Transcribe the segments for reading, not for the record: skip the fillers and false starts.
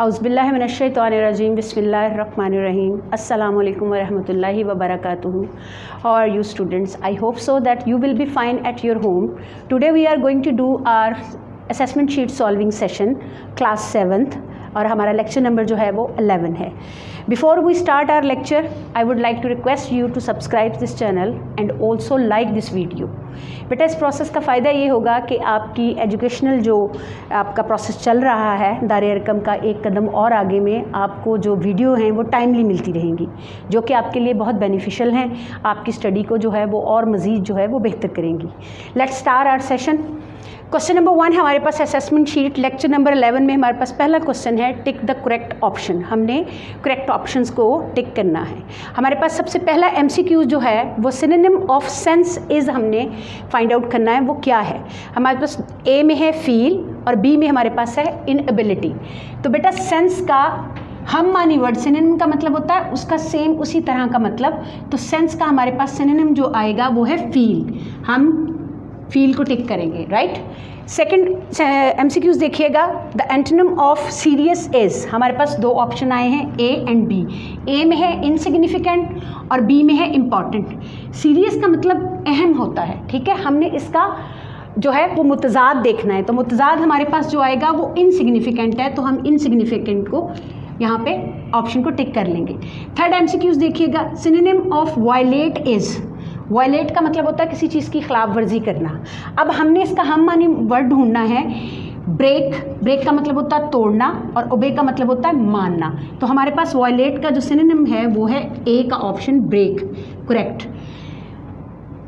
औज़ुबिल्लाहि मिनश्शैतानिर्रजीम बिस्मिल्लाहिर्रहमानिर्रहीम अस्सलामु अलैकुम वरहमतुल्लाहि वबरकातुहू. How are you students? I hope so that you will be fine at your home. Today we are going to do our assessment sheet solving session class 7th और हमारा lecture number जो है वो 11 है. Before we start our lecture, I would like to request you to subscribe this channel and also like this video. बेटा इस process का फ़ायदा ये होगा कि आपकी एजुकेशनल जो आपका प्रोसेस चल रहा है दार-ए-अर्कम का एक कदम और आगे में आपको जो वीडियो हैं वो टाइमली मिलती रहेंगी, जो कि आपके लिए बहुत बेनिफिशियल हैं, आपकी स्टडी को जो है वो और मज़ीद जो है वो बेहतर करेंगी. Let's start our session. Question number 1 हमारे पास असेसमेंट शीट लेक्चर नंबर 11 में हमारे पास पहला क्वेश्चन है टिक द करेक्ट ऑप्शन. हमने करेक्ट ऑप्शंस को टिक करना है. हमारे पास सबसे पहला MCQ जो है वो सिनोनिम ऑफ सेंस इज़ हमने फाइंड आउट करना है. वो क्या है? हमारे पास A में है फील और B में हमारे पास है इनएबिलिटी. तो बेटा सेंस का हम मानी वर्ड सिनोनिम का मतलब होता है उसका सेम उसी तरह का मतलब. तो सेंस का हमारे पास सिनोनिम जो आएगा वो है फील. हम फील को टिक करेंगे. राइट. सेकंड MCQs देखिएगा. The antonym of serious is हमारे पास दो ऑप्शन आए हैं A एंड B. A में है इनसिग्निफिकेंट और B में है इम्पॉर्टेंट. सीरियस का मतलब अहम होता है. ठीक है. हमने इसका जो है वो मुतजाद देखना है. तो मुतजाद हमारे पास जो आएगा वो इनसिग्निफिकेंट है, तो हम इनसिग्निफिकेंट को यहाँ पे ऑप्शन को टिक कर लेंगे. थर्ड MCQs देखिएगा. Synonym of violet is. Violet का मतलब होता है किसी चीज़ की खिलाफ वर्जी करना. अब हमने इसका हम मानी वर्ड ढूंढना है. ब्रेक. ब्रेक का मतलब होता है तोड़ना और ओबे का मतलब होता है मानना. तो हमारे पास वायलेट का जो सिनोनिम है वो है A का ऑप्शन ब्रेक. करेक्ट.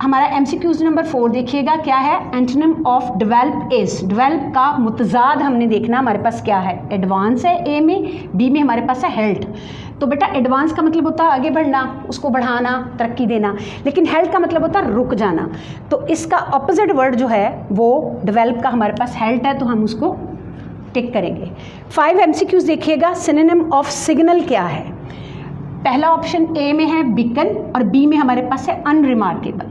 हमारा MCQs नंबर 4 देखिएगा. क्या है? Antonym of develop is. Develop का मुतजाद हमने देखना हमारे पास क्या है. एडवांस है A में, B में हमारे पास है हेल्थ. तो बेटा एडवांस का मतलब होता है आगे बढ़ना, उसको बढ़ाना, तरक्की देना, लेकिन हेल्थ का मतलब होता है रुक जाना. तो इसका ऑपोजिट वर्ड जो है वो डेवलप का हमारे पास हेल्थ है, तो हम उसको टिक करेंगे. 5 MCQs देखिएगा. सिनोनिम ऑफ सिग्नल क्या है? पहला ऑप्शन A में है बीकन और B में हमारे पास है अनरिमार्केबल.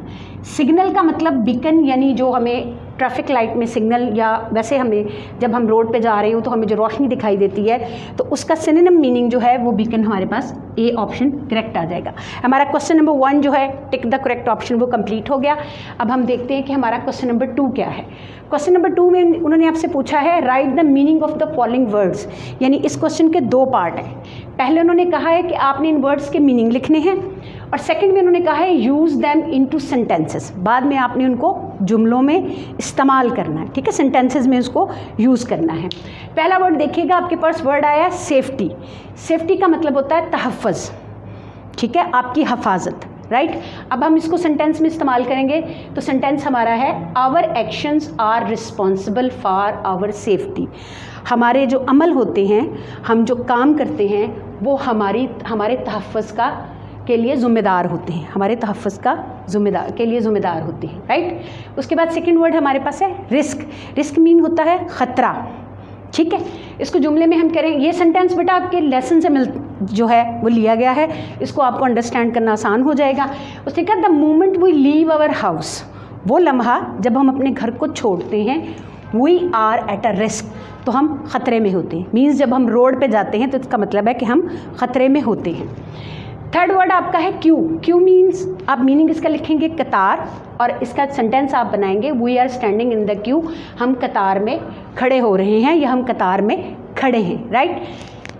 सिग्नल का मतलब बीकन यानी जो हमें ट्रैफिक लाइट में सिग्नल या वैसे हमें जब हम रोड पे जा रहे हो तो हमें जो रोशनी दिखाई देती है तो उसका सिनोनिम मीनिंग जो है वो बीकन हमारे पास A ऑप्शन करेक्ट आ जाएगा. हमारा क्वेश्चन नंबर 1 जो है टिक द करेक्ट ऑप्शन वो कंप्लीट हो गया. अब हम देखते हैं कि हमारा क्वेश्चन नंबर 2 क्या है. क्वेश्चन नंबर 2 में उन्होंने आपसे पूछा है right the meaning of the following words. यानी इस क्वेश्चन के 2 पार्ट हैं. पहले उन्होंने कहा है कि आपने इन वर्ड्स के मीनिंग लिखने हैं और सेकंड में उन्होंने कहा है यूज़ दैम इनटू सेंटेंसेस. बाद में आपने उनको जुमलों में इस्तेमाल करना है. ठीक है. सेंटेंसेस में उसको यूज़ करना है. पहला वर्ड देखिएगा. आपके पास वर्ड आया है सेफ्टी. सेफ्टी का मतलब होता है तहफ़्फ़ुज़. ठीक है. आपकी हफाजत. राइट. अब हम इसको सेंटेंस में इस्तेमाल करेंगे तो सेंटेंस हमारा है our actions are responsible for our safety. हमारे जो अमल होते हैं, हम जो काम करते हैं वो हमारे तहफ़्फ़ुज़ का के लिए ज़िम्मेदार होते हैं. हमारे तहफ़्फ़ुज़ का के लिए ज़िम्मेदार होते हैं. राइट. उसके बाद सेकंड वर्ड हमारे पास है रिस्क. रिस्क मीन होता है ख़तरा. ठीक है. इसको जुमले में हम करें. ये सेंटेंस बेटा आपके लेसन से जो है वो लिया गया है. इसको आपको अंडरस्टैंड करना आसान हो जाएगा. उसने कहा the moment we leave our house. वो लम्हा जब हम अपने घर को छोड़ते हैं we are at a risk. तो हम ख़तरे में होते हैं. मीन्स जब हम रोड पे जाते हैं तो इसका मतलब है कि हम ख़तरे में होते हैं. थर्ड वर्ड आपका है क्यू. क्यू मीन्स आप मीनिंग इसका लिखेंगे कतार और इसका सेंटेंस आप बनाएंगे we are standing in the queue. हम कतार में खड़े हो रहे हैं या हम कतार में खड़े हैं. राइट.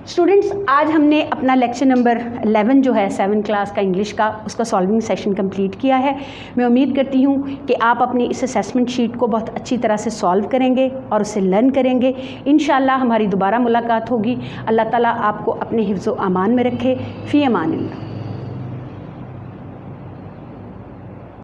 स्टूडेंट्स आज हमने अपना लेक्चर नंबर 11 जो है 7 क्लास का इंग्लिश का उसका सॉल्विंग सेशन कंप्लीट किया है. मैं उम्मीद करती हूँ कि आप अपनी इस असेसमेंट शीट को बहुत अच्छी तरह से सॉल्व करेंगे और उसे लर्न करेंगे. इंशाअल्लाह हमारी दोबारा मुलाकात होगी. अल्लाह ताला आपको अपने हिफ्ज़ व अमान में रखे. फ़ी अमानिल्लाह.